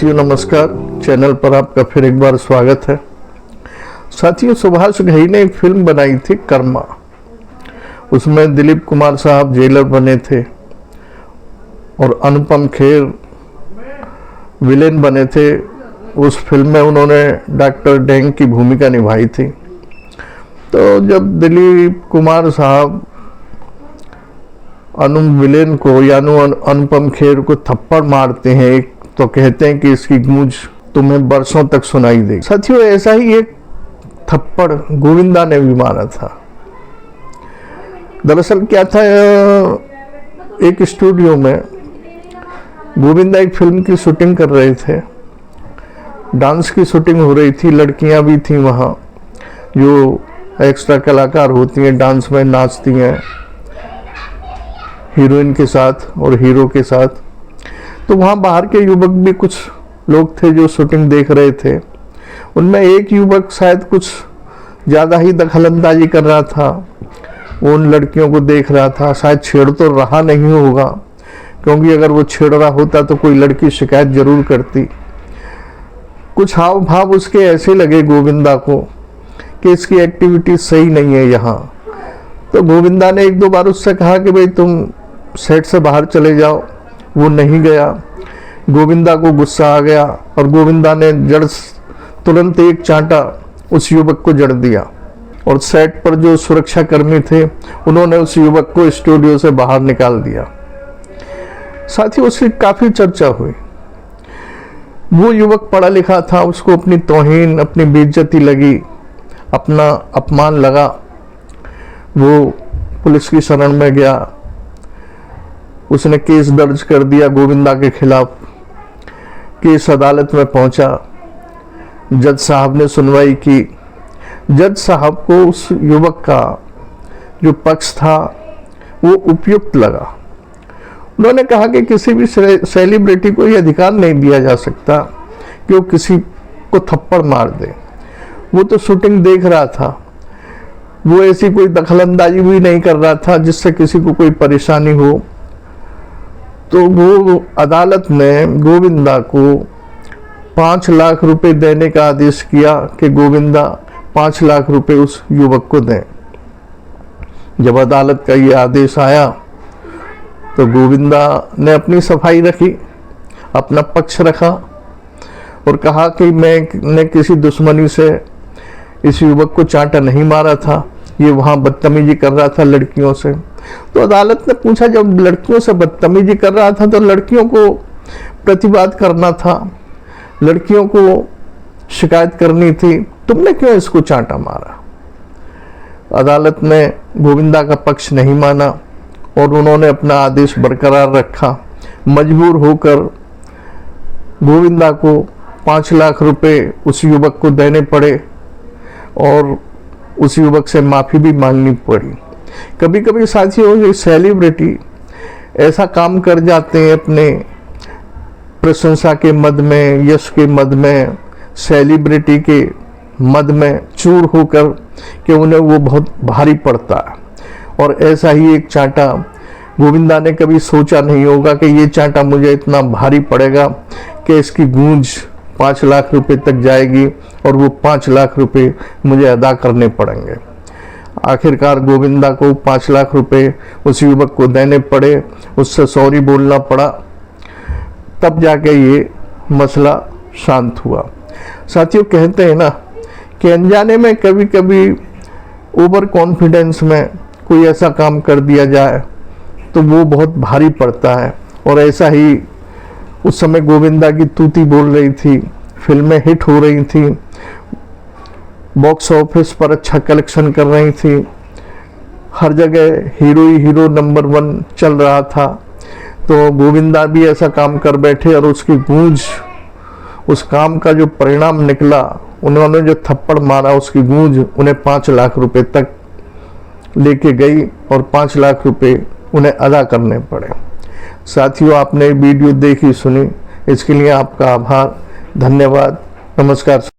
साथियों नमस्कार, चैनल पर आपका फिर एक बार स्वागत है। साथियों, सुभाष घई ने एक फिल्म बनाई थी कर्मा। उसमें दिलीप कुमार साहब जेलर बने थे और अनुपम खेर विलेन बने थे। उस फिल्म में उन्होंने डॉक्टर डेंग की भूमिका निभाई थी। तो जब दिलीप कुमार साहब विलेन को यानी अनुपम खेर को थप्पड़ मारते हैं तो कहते हैं कि इसकी गूंज तुम्हें बरसों तक सुनाई देगी। साथियों, ऐसा ही एक थप्पड़ गोविंदा ने भी मारा था। दरअसल क्या था, एक स्टूडियो में गोविंदा एक फिल्म की शूटिंग कर रहे थे। डांस की शूटिंग हो रही थी, लड़कियां भी थी वहाँ जो एक्स्ट्रा कलाकार होती हैं, डांस में नाचती हैं हीरोइन के साथ और हीरो के साथ। तो वहाँ बाहर के युवक भी कुछ लोग थे जो शूटिंग देख रहे थे। उनमें एक युवक शायद कुछ ज़्यादा ही दखलंदाजी कर रहा था, वो उन लड़कियों को देख रहा था। शायद छेड़ तो रहा नहीं होगा, क्योंकि अगर वो छेड़ रहा होता तो कोई लड़की शिकायत जरूर करती। कुछ हाव भाव उसके ऐसे लगे गोविंदा को कि इसकी एक्टिविटी सही नहीं है यहाँ। तो गोविंदा ने एक दो बार उससे कहा कि भाई तुम सेट से बाहर चले जाओ। वो नहीं गया। गोविंदा को गुस्सा आ गया और गोविंदा ने तुरंत एक चांटा उस युवक को जड़ दिया। और सेट पर जो सुरक्षा कर्मी थे उन्होंने उस युवक को स्टूडियो से बाहर निकाल दिया। साथ ही उसकी काफ़ी चर्चा हुई। वो युवक पढ़ा लिखा था, उसको अपनी तौहीन, अपनी बेइज्जती लगी, अपना अपमान लगा। वो पुलिस की शरण में गया। उसने केस दर्ज कर दिया गोविंदा के खिलाफ। केस अदालत में पहुंचा। जज साहब ने सुनवाई की। जज साहब को उस युवक का जो पक्ष था वो उपयुक्त लगा। उन्होंने कहा कि किसी भी सेलिब्रिटी को यह अधिकार नहीं दिया जा सकता कि वो किसी को थप्पड़ मार दे। वो तो शूटिंग देख रहा था, वो ऐसी कोई दखलंदाजी भी नहीं कर रहा था जिससे किसी को कोई परेशानी हो। तो वो अदालत ने गोविंदा को 5 लाख रुपए देने का आदेश किया कि गोविंदा 5 लाख रुपए उस युवक को दें। जब अदालत का ये आदेश आया तो गोविंदा ने अपनी सफाई रखी, अपना पक्ष रखा और कहा कि मैंने किसी दुश्मनी से इस युवक को चांटा नहीं मारा था, ये वहाँ बदतमीजी कर रहा था लड़कियों से। तो अदालत ने पूछा, जब लड़कियों से बदतमीजी कर रहा था तो लड़कियों को प्रतिवाद करना था, लड़कियों को शिकायत करनी थी, तुमने क्यों इसको चांटा मारा? अदालत ने गोविंदा का पक्ष नहीं माना और उन्होंने अपना आदेश बरकरार रखा। मजबूर होकर गोविंदा को 5 लाख रुपए उस युवक को देने पड़े और उस युवक से माफ़ी भी मांगनी पड़ी। कभी कभी साथियों, ये सेलिब्रिटी ऐसा काम कर जाते हैं अपने प्रशंसा के मद में, यश के मद में, सेलिब्रिटी के मद में चूर होकर कि उन्हें वो बहुत भारी पड़ता है। और ऐसा ही एक चांटा गोविंदा ने कभी सोचा नहीं होगा कि ये चांटा मुझे इतना भारी पड़ेगा कि इसकी गूंज 5 लाख रुपए तक जाएगी और वो 5 लाख रुपए मुझे अदा करने पड़ेंगे। आखिरकार गोविंदा को 5 लाख रुपए उस युवक को देने पड़े, उससे सॉरी बोलना पड़ा, तब जाके ये मसला शांत हुआ। साथियों, कहते हैं ना कि अनजाने में कभी कभी ओवर कॉन्फिडेंस में कोई ऐसा काम कर दिया जाए तो वो बहुत भारी पड़ता है। और ऐसा ही उस समय गोविंदा की तूती बोल रही थी, फिल्में हिट हो रही थी, बॉक्स ऑफिस पर अच्छा कलेक्शन कर रही थी, हर जगह हीरो ही हीरो नंबर 1 चल रहा था। तो गोविंदा भी ऐसा काम कर बैठे और उसकी गूंज, उस काम का जो परिणाम निकला, उन्होंने जो थप्पड़ मारा उसकी गूंज उन्हें 5 लाख रुपए तक लेके गई और 5 लाख रुपए उन्हें अदा करने पड़े। साथियों, आपने वीडियो देखी सुनी, इसके लिए आपका आभार, धन्यवाद, नमस्कार।